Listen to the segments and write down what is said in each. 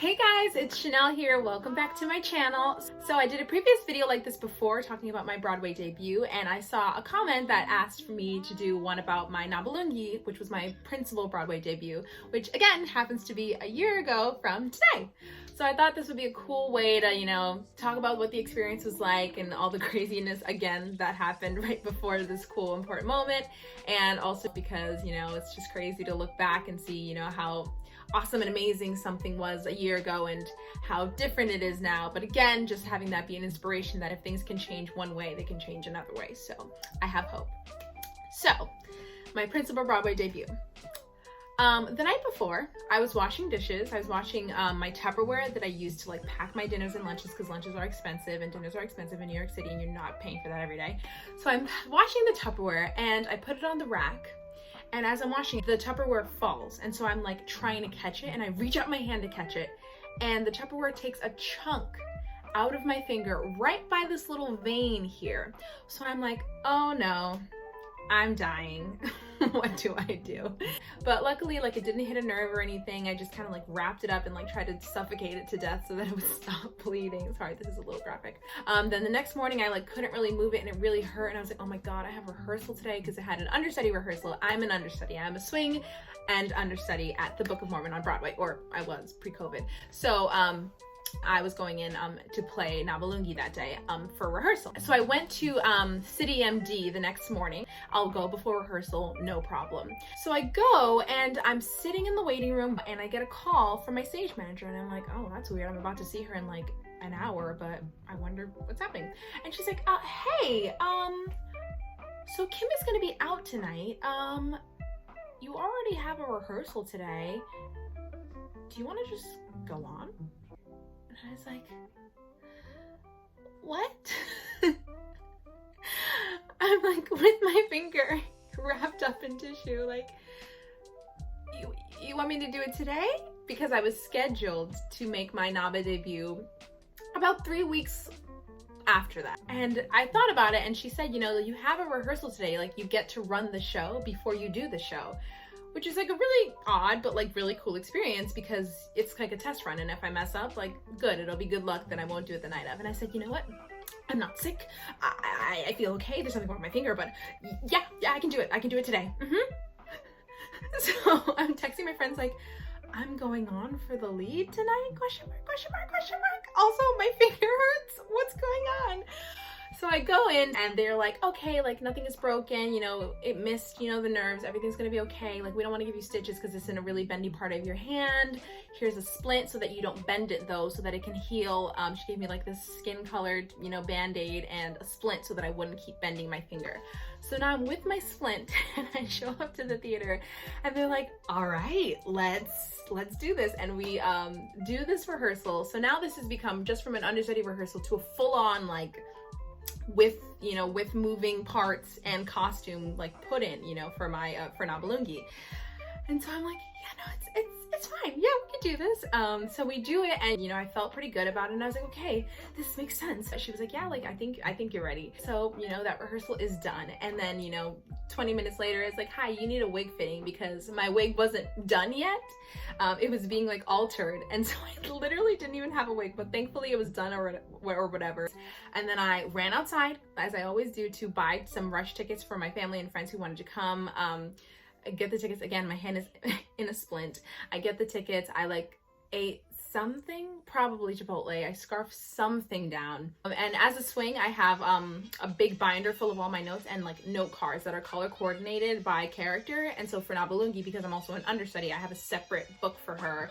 Hey guys, it's Chanel here. Welcome back to my channel. So I did a previous video like this before talking about my Broadway debut, and I saw a comment that asked for me to do one about my Nabulungi, which was my principal Broadway debut, which again happens to be a year ago from today. So I thought this would be a cool way to, talk about what the experience was like and all the craziness again that happened right before this cool important moment. And also because, it's just crazy to look back and see, how awesome and amazing something was a year ago and how different it is now. But again, just having that be an inspiration that if things can change one way, they can change another way. So I have hope. So my principal Broadway debut. The night before, I was washing dishes. I was washing my Tupperware that I used to pack my dinners and lunches, because lunches are expensive and dinners are expensive in New York City and you're not paying for that every day. So I'm washing the Tupperware and I put it on the rack. And as I'm washing, the Tupperware falls. And so I'm trying to catch it, and I reach out my hand to catch it. And the Tupperware takes a chunk out of my finger right by this little vein here. So I'm like, oh no, I'm dying. What do I do? But luckily, it didn't hit a nerve or anything. I just kind of wrapped it up and tried to suffocate it to death so that it would stop bleeding. Sorry, this is a little graphic. Then the next morning, I couldn't really move it and it really hurt. And I was like, oh my God, I have rehearsal today because I had an understudy rehearsal. I'm an understudy. I'm a swing and understudy at the Book of Mormon on Broadway, or I was pre-COVID. So, I was going in to play Nabulungi that day for rehearsal. So I went to City MD the next morning. I'll go before rehearsal, no problem. So I go and I'm sitting in the waiting room and I get a call from my stage manager and I'm like, oh, that's weird. I'm about to see her in an hour, but I wonder what's happening. And she's like, hey, so Kim is gonna be out tonight. You already have a rehearsal today. Do you wanna just go on? And I was like, what? I'm with my finger wrapped up in tissue, you want me to do it today? Because I was scheduled to make my NABA debut about 3 weeks after that. And I thought about it and she said, you have a rehearsal today, you get to run the show before you do the show. Which is a really odd, but really cool experience because it's a test run. And if I mess up, good, it'll be good luck that I won't do it the night of. And I said, you know what? I'm not sick. I feel okay. There's nothing wrong with my finger, but yeah, I can do it. I can do it today. So I'm texting my friends I'm going on for the lead tonight? Question mark, question mark, question mark. Also, my finger hurts. What's going on? So I go in and they're like, okay, nothing is broken, it missed, the nerves, everything's gonna be okay. We don't wanna give you stitches because it's in a really bendy part of your hand. Here's a splint so that you don't bend it though, so that it can heal. She gave me this skin colored, Band-Aid and a splint so that I wouldn't keep bending my finger. So now I'm with my splint and I show up to the theater and they're like, all right, let's do this. And we do this rehearsal. So now this has become just from an understudy rehearsal to a full on with moving parts and costume put in for my for Nabulungi. And so I'm yeah, no, it's fine, yeah, we can do this. So we do it and I felt pretty good about it and I was like, okay, this makes sense. She was like, yeah, I think you're ready. So that rehearsal is done. And then 20 minutes later it's hi, you need a wig fitting because my wig wasn't done yet. It was being altered, and so I literally didn't even have a wig, but thankfully it was done or whatever. And then I ran outside, as I always do, to buy some rush tickets for my family and friends who wanted to come. I get the tickets. Again, my hand is in a splint. I get the tickets. I ate something, probably Chipotle. I scarfed something down. And as a swing, I have a big binder full of all my notes and note cards that are color coordinated by character. And so for Nabulungi, because I'm also an understudy, I have a separate book for her,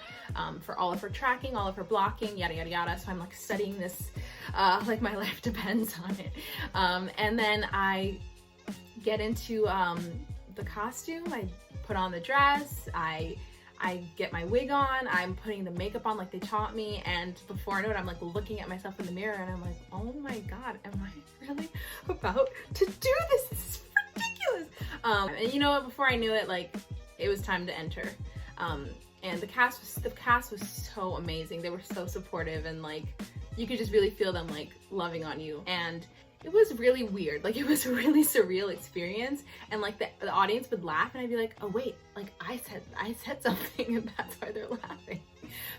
for all of her tracking, all of her blocking, yada, yada, yada. So I'm studying this my life depends on it. And then I get into the costume. I put on the dress. I get my wig on, I'm putting the makeup on they taught me, and before I know it, I'm looking at myself in the mirror and I'm oh my God, am I really about to do this? This is ridiculous. And before I knew it, it was time to enter. And the cast was so amazing. They were so supportive and you could just really feel them loving on you. And it was really weird. It was a really surreal experience. And the audience would laugh and I'd be like, oh wait, I said something and that's why they're laughing.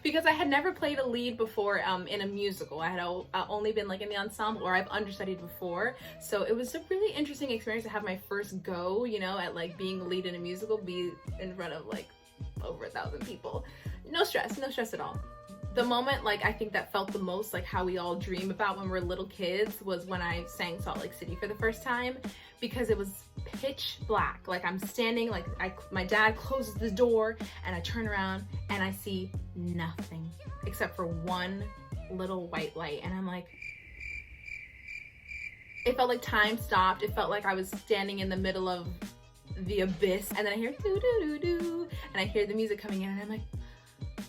because I had never played a lead before in a musical. I had only been like in the ensemble, or I've understudied before. So it was a really interesting experience to have my first go, you know, at like being the lead in a musical, be in front of like over 1,000 people. No stress at all. The moment, like, I think that felt the most like how we all dream about when we're little kids was when I sang Salt Lake City for the first time, because it was pitch black. Like, I'm standing, like, my dad closes the door and I turn around and I see nothing except for one little white light. And I'm like, it felt like time stopped. It felt like I was standing in the middle of the abyss, and then I hear doo doo doo doo, and I hear the music coming in, and I'm like,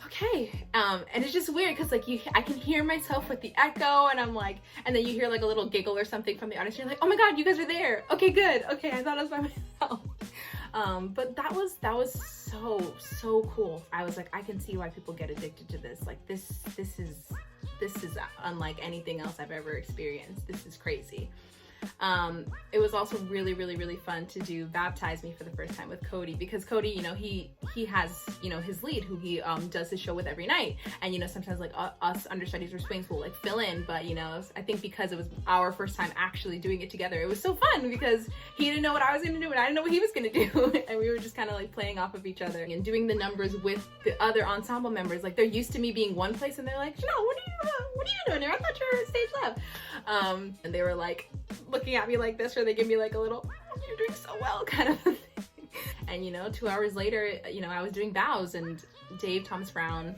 okay. And it's just weird because like I can hear myself with the echo, and I'm like, and then you hear like a little giggle or something from the audience. You're like, oh my god, you guys are there. Okay, good. Okay, I thought I was by myself. But that was so cool. I was like, I can see why people get addicted to this. Like this is unlike anything else I've ever experienced. This is crazy. It was also really fun to do Baptize Me for the first time with Cody, because Cody, you know, he has, you know, his lead who he does his show with every night, and you know, sometimes like us understudies or swings will like fill in, but you know, I think because it was our first time actually doing it together, it was so fun because he didn't know what I was gonna do and I didn't know what he was gonna do, and we were just kind of like playing off of each other and doing the numbers with the other ensemble members. Like, they're used to me being one place and they're like, Janelle, what are you doing here? I thought you were stage left. And they were like looking at me like this, or they give me like a little, oh, you're doing so well kind of thing. And you know, 2 hours later, you know, I was doing bows, and Dave Thomas Brown,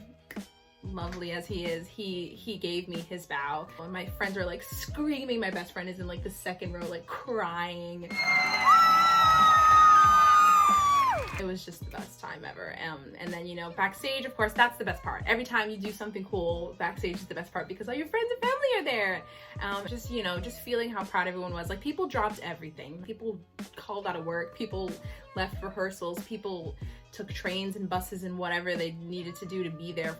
lovely as he is, he gave me his bow. And my friends are like screaming. My best friend is in like the second row, like crying. It was just the best time ever. And then, you know, backstage, of course, that's the best part. Every time you do something cool, backstage is the best part because all your friends and family are there. Just, you know, just feeling how proud everyone was. Like, people dropped everything. People called out of work. People left rehearsals. People took trains and buses and whatever they needed to do to be there.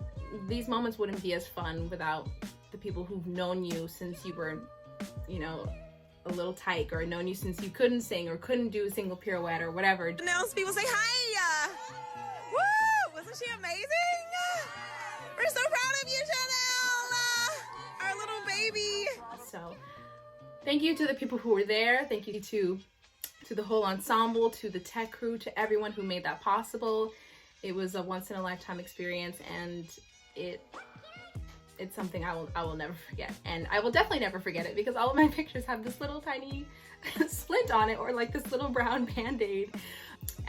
These moments wouldn't be as fun without the people who've known you since you were, you know, a little tyke, or known you since you couldn't sing or couldn't do a single pirouette or whatever. Now people say hi. Woo! Wasn't she amazing? We're so proud of you, Janelle, our little baby. So thank you to the people who were there. Thank you to the whole ensemble, to the tech crew, to everyone who made that possible. It was a once in a lifetime experience, and it's something I will never forget. And I will definitely never forget it because all of my pictures have this little tiny splint on it, or like this little brown band-aid.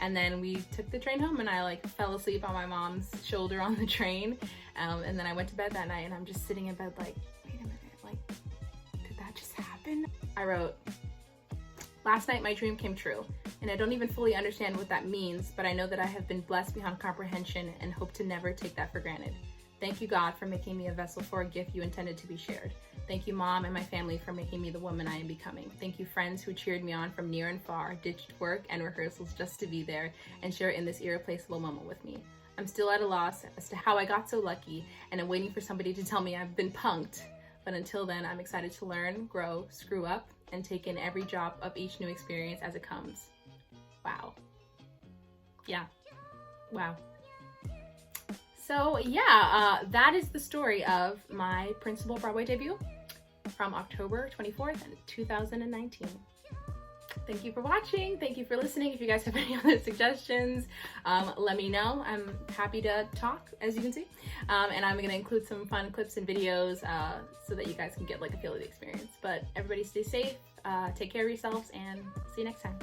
And then we took the train home, and I like fell asleep on my mom's shoulder on the train. And then I went to bed that night, and I'm just sitting in bed like, wait a minute, like, did that just happen? I wrote, last night my dream came true, and I don't even fully understand what that means, but I know that I have been blessed beyond comprehension and hope to never take that for granted. Thank you, God, for making me a vessel for a gift you intended to be shared. Thank you, Mom and my family, for making me the woman I am becoming. Thank you, friends who cheered me on from near and far, ditched work and rehearsals just to be there and share in this irreplaceable moment with me. I'm still at a loss as to how I got so lucky, and I'm waiting for somebody to tell me I've been punked. But until then, I'm excited to learn, grow, screw up, and take in every drop of each new experience as it comes. Wow. Yeah. Wow. So yeah, that is the story of my principal Broadway debut from October 24th, 2019. Thank you for watching. Thank you for listening. If you guys have any other suggestions, let me know. I'm happy to talk, as you can see. And I'm gonna include some fun clips and videos so that you guys can get like a feel of the experience. But everybody stay safe, take care of yourselves, and see you next time.